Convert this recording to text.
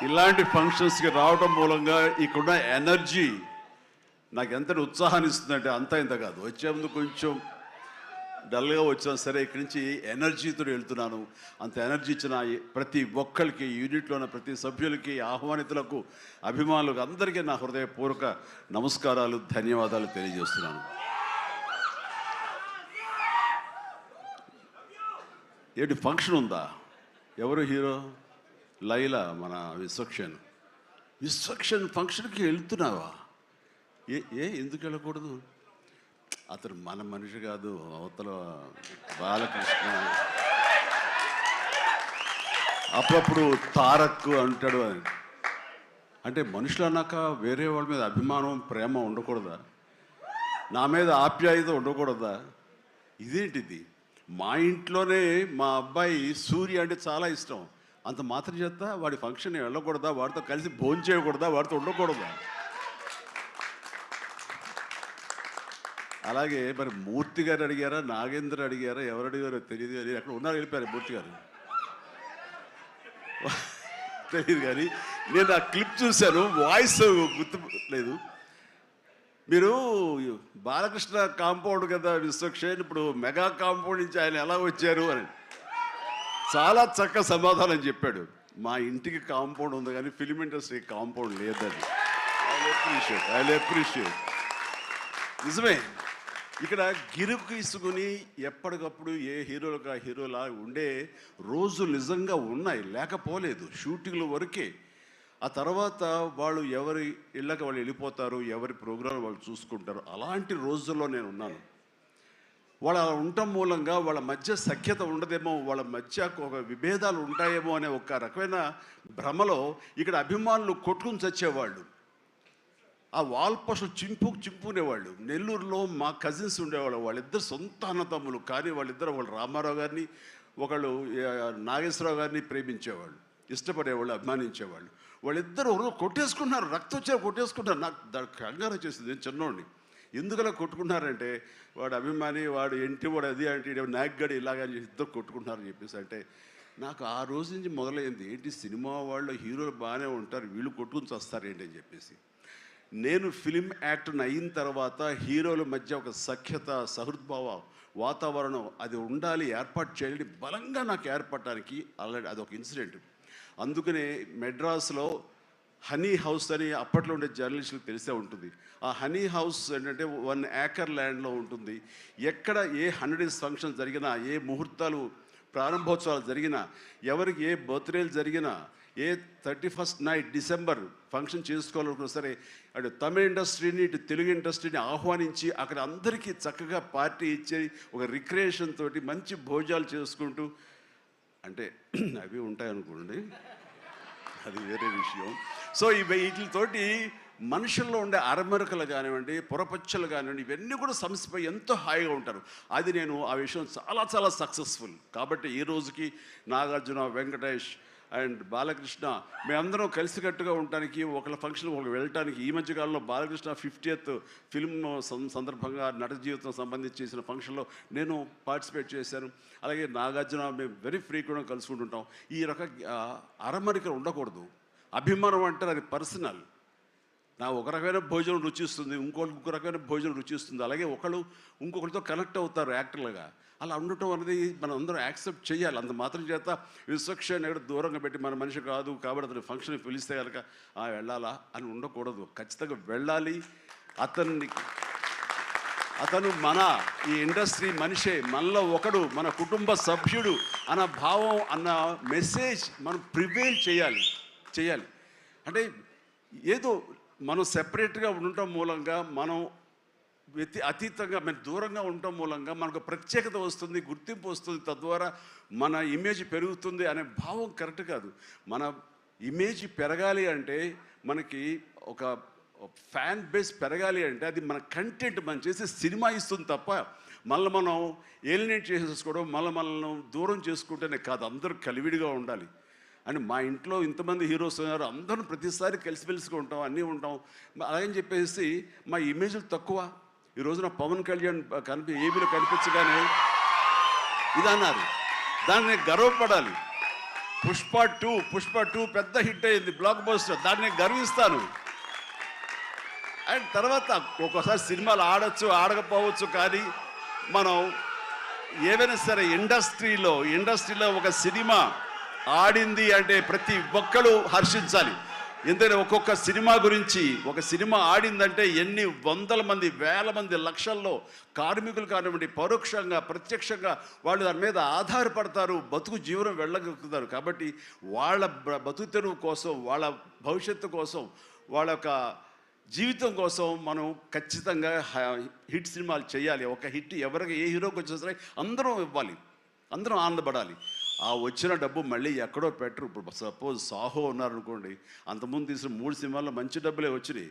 ఇలాంటి ఫంక్షన్స్కి రావడం మూలంగా ఇక్కడున్న ఎనర్జీ నాకు ఎంత ఉత్సాహాన్ని ఇస్తుందంటే అంత ఇంత కాదు. వచ్చే ముందు కొంచెం డల్గా వచ్చినా సరే ఇక్కడి నుంచి ఎనర్జీతో వెళ్తున్నాను. అంత ఎనర్జీ ఇచ్చిన ప్రతి ఒక్కరికి, యూనిట్లో ఉన్న ప్రతి సభ్యులకి, ఆహ్వానితులకు, అభిమానులకు అందరికీ నా హృదయపూర్వక నమస్కారాలు, ధన్యవాదాలు తెలియజేస్తున్నాను. ఏంటి ఫంక్షన్ ఉందా? ఎవరు హీరో? లైలా, మన విశ్వక్షన్ ఫంక్షన్కి వెళ్తున్నావా? ఎందుకు వెళ్ళకూడదు? అతను మన మనిషి కాదు, అవతల బాలకృష్ణ. అప్పుడప్పుడు తారక్ అంటాడు అని. అంటే మనుషులు అన్నాక వేరే వాళ్ళ మీద అభిమానం, ప్రేమ ఉండకూడదా? నా మీద ఆప్యాయత ఉండకూడదా? ఇదేంటిది? మా ఇంట్లోనే మా అబ్బాయి సూర్య అంటే చాలా ఇష్టం. అంత మాత్రం చేత వాడి ఫంక్షన్ వెళ్ళకూడదా? వాడితో కలిసి భోజనం చేయకూడదా? వాడితో ఉండకూడదా? అలాగే మరి మూర్తి గారు అడిగారా, నాగేంద్ర అడిగారా, ఎవరు అడిగారో తెలియదు. కానీ అక్కడ ఉన్నారు, వెళ్ళిపోయారు మూర్తి గారు. తెలియదు కానీ నేను ఆ క్లిప్ చూశాను, వాయిస్ గుర్తు లేదు. మీరు బాలకృష్ణ కాంపౌండ్ కదా విశ్వక్సేన్, ఇప్పుడు మెగా కాంపౌండ్ నుంచి ఆయన ఎలా వచ్చారు అని చాలా చక్కగా సమాధానం చెప్పాడు. మా ఇంటికి కాంపౌండ్ ఉంది కానీ ఫిలిం ఇండస్ట్రీ కాంపౌండ్ లేదని. I appreciate. నిజమే, ఇక్కడ గిరుకు ఇసుకుని ఎప్పటికప్పుడు ఏ హీరోలకు ఆ హీరోలా ఉండే రోజులు నిజంగా ఉన్నాయి, లేకపోలేదు. షూటింగ్ల వరకే. ఆ తర్వాత వాళ్ళు ఎవరి ఇళ్ళకి వాళ్ళు వెళ్ళిపోతారు, ఎవరి ప్రోగ్రాం వాళ్ళు చూసుకుంటారు. అలాంటి రోజుల్లో నేను ఉన్నాను. వాళ్ళు అలా ఉండటం మూలంగా వాళ్ళ మధ్య సఖ్యత ఉండదేమో, వాళ్ళ మధ్య ఒక విభేదాలు ఉంటాయేమో అనే ఒక రకమైన భ్రమలో ఇక్కడ అభిమానులు కొట్టుకుని చచ్చేవాళ్ళు. ఆ వాల్ పోస్టులు చింపుకునేవాళ్ళు. నెల్లూరులో మా కజిన్స్ ఉండేవాళ్ళు, వాళ్ళిద్దరు సొంత అన్నతమ్ములు. కానీ వాళ్ళిద్దరు, వాళ్ళు రామారావు గారిని, ఒకళ్ళు నాగేశ్వరరావు గారిని ప్రేమించేవాళ్ళు, ఇష్టపడేవాళ్ళు, అభిమానించేవాళ్ళు. వాళ్ళిద్దరు కొట్టేసుకున్నారు, రక్తం వచ్చే కొట్టేసుకున్నారు. నాకు దానికి కంగారు వచ్చేసింది. నేను చిన్నోడిని. ఎందుకలా కొట్టుకున్నారంటే వాడు అభిమాని, వాడు ఎంటి, వాడు అది అంటే నాగ్గడి ఇలాగని ఇద్దరు కొట్టుకుంటున్నారని చెప్పేసి. అంటే నాకు ఆ రోజు నుంచి మొదలైంది, ఏంటి సినిమా వాళ్ళు హీరోలు బాగానే ఉంటారు, వీళ్ళు కొట్టుకుని వస్తారేంటి అని చెప్పేసి. నేను ఫిలిం యాక్టర్ని అయిన తర్వాత హీరోల మధ్య ఒక సఖ్యత, సహృద్భావ వాతావరణం అది ఉండాలి, ఏర్పాటు చేయాలి బలంగా నాకు ఏర్పడటానికి ఆల్రెడీ అదొక ఇన్సిడెంట్. అందుకనే మెడ్రాస్లో హనీ హౌస్ అని అప్పట్లో ఉండే జర్నలిస్టులకు తెలిసే ఉంటుంది. ఆ హనీ హౌస్ ఏంటంటే 1 acre ల్యాండ్లో ఉంటుంది. ఎక్కడ ఏ 100 days ఫంక్షన్ జరిగినా, ఏ ముహూర్తాలు ప్రారంభోత్సవాలు జరిగినా, ఎవరికి ఏ బర్త్డేలు జరిగినా, ఏ 31st నైట్ డిసెంబర్ ఫంక్షన్ చేసుకోవాలనుకున్నా సరే అటు తమిళ ఇండస్ట్రీని, ఇటు తెలుగు ఇండస్ట్రీని ఆహ్వానించి అక్కడ అందరికీ చక్కగా పార్టీ ఇచ్చి ఒక రిక్రియేషన్ తోటి మంచి భోజనాలు చేసుకుంటూ, అంటే అవి ఉంటాయనుకోండి, అది వేరే విషయం. సో వీటితోటి మనుషుల్లో ఉండే అరమరకలు కానివ్వండి, పొరపచ్చలు కానివ్వండి, ఇవన్నీ కూడా సమసిపోయి ఎంతో హాయిగా ఉంటారు. అది నేను ఆ విషయం చాలా చాలా సక్సెస్ఫుల్. కాబట్టి ఈ రోజుకి నాగార్జున, వెంకటేష్ అండ్ బాలకృష్ణ మేమందరం కలిసికట్టుగా ఉండటానికి, ఒకళ్ళ ఫంక్షన్ ఒకళ్ళు వెళ్ళటానికి. ఈ మధ్యకాలంలో బాలకృష్ణ 50th ఫిల్మ్ సందర్భంగా నట జీవితం సంబంధించి చేసిన ఫంక్షన్లో నేను పార్టిసిపేట్ చేశాను. అలాగే నాగార్జున మేము వెరీ ఫ్రీక్వెంట్గా కలుసుకుంటుంటాం. ఈ అరమరికలు ఉండకూడదు. అభిమానం అంటే అది పర్సనల్. నా ఒక రకమైన భోజనం రుచిస్తుంది, ఇంకొక రకమైన భోజనం రుచిస్తుంది. అలాగే ఒకళ్ళు ఇంకొకరితో కనెక్ట్ అవుతారు యాక్టర్లుగా. అలా ఉండటం అనేది మనం అందరం యాక్సెప్ట్ చేయాలి. అంత మాత్రం చేత విశ్వక్సేన్ ఎక్కడ దూరంగా పెట్టి మన మనిషి కాదు కాబట్టి అతని ఫంక్షన్కి పిలిస్తే కనుక వెళ్ళాలా అని ఉండకూడదు. ఖచ్చితంగా వెళ్ళాలి. అతను మన ఈ ఇండస్ట్రీ మనిషే, మనలో ఒకడు, మన కుటుంబ సభ్యుడు అన్న భావం, అన్న మెసేజ్ మనం ప్రివేల్ చేయాలి. అంటే ఏదో మనం సెపరేట్గా ఉండటం మూలంగా, మనం అతీతంగా మనం దూరంగా ఉండటం మూలంగా మనకు ప్రత్యేకత వస్తుంది, గుర్తింపు వస్తుంది, తద్వారా మన ఇమేజ్ పెరుగుతుంది అనే భావం కరెక్ట్ కాదు. మన ఇమేజ్ పెరగాలి అంటే, మనకి ఒక ఫ్యాన్ బేస్ పెరగాలి అంటే అది మన కంటెంట్, మనం చేసే సినిమా ఇస్తుంది తప్ప మళ్ళీ మనం ఏలినేట్ చేసేసుకోవడం, మనల్ని దూరం చేసుకుంటేనే కాదు. అందరూ కలివిడిగా ఉండాలి. అని మా ఇంట్లో ఇంతమంది హీరోస్ ఉన్నారు, అందరూ ప్రతిసారి కలిసిమెలిసిగా ఉంటాం, అన్నీ ఉంటాం. అలాగని చెప్పేసి మా ఇమేజ్లు తక్కువ. ఈ రోజున పవన్ కళ్యాణ్ ఏబీలో కనిపించగానే ఇది అన్నారు, దాన్ని గర్వపడాలి. పుష్ప టూ పెద్ద హిట్ అయింది, బ్లాక్ బస్టర్, దాన్ని నేను గర్విస్తాను. అండ్ తర్వాత ఒక్కోసారి సినిమాలు ఆడచ్చు ఆడకపోవచ్చు, కానీ మనం ఏవైనా సరే ఇండస్ట్రీలో ఒక సినిమా ఆడింది అంటే ప్రతి ఒక్కరు హర్షించాలి. ఎందుకంటే ఒక్కొక్క సినిమా గురించి, ఒక సినిమా ఆడిందంటే ఎన్ని వందల మంది, వేల మంది, లక్షల్లో కార్మికులు కానివ్వండి, పరోక్షంగా ప్రత్యక్షంగా వాళ్ళు దాని మీద ఆధారపడతారు, బతుకు జీవనం వెళ్ళగలుగుతారు. కాబట్టి వాళ్ళ బతుకు తెరువు కోసం, వాళ్ళ భవిష్యత్తు కోసం, వాళ్ళ యొక్క జీవితం కోసం మనం ఖచ్చితంగా హిట్ సినిమాలు చేయాలి. ఒక హిట్ ఎవరికి ఏ హీరోకి వచ్చినా సరే అందరం ఇవ్వాలి, అందరం ఆనందపడాలి. ఆ వచ్చిన డబ్బు మళ్ళీ ఎక్కడో పెట్టరు. ఇప్పుడు సపోజ్ సాహో ఉన్నారనుకోండి, అంతకుముందు తీసిన 3 సినిమాల్లో మంచి డబ్బులే వచ్చినాయి.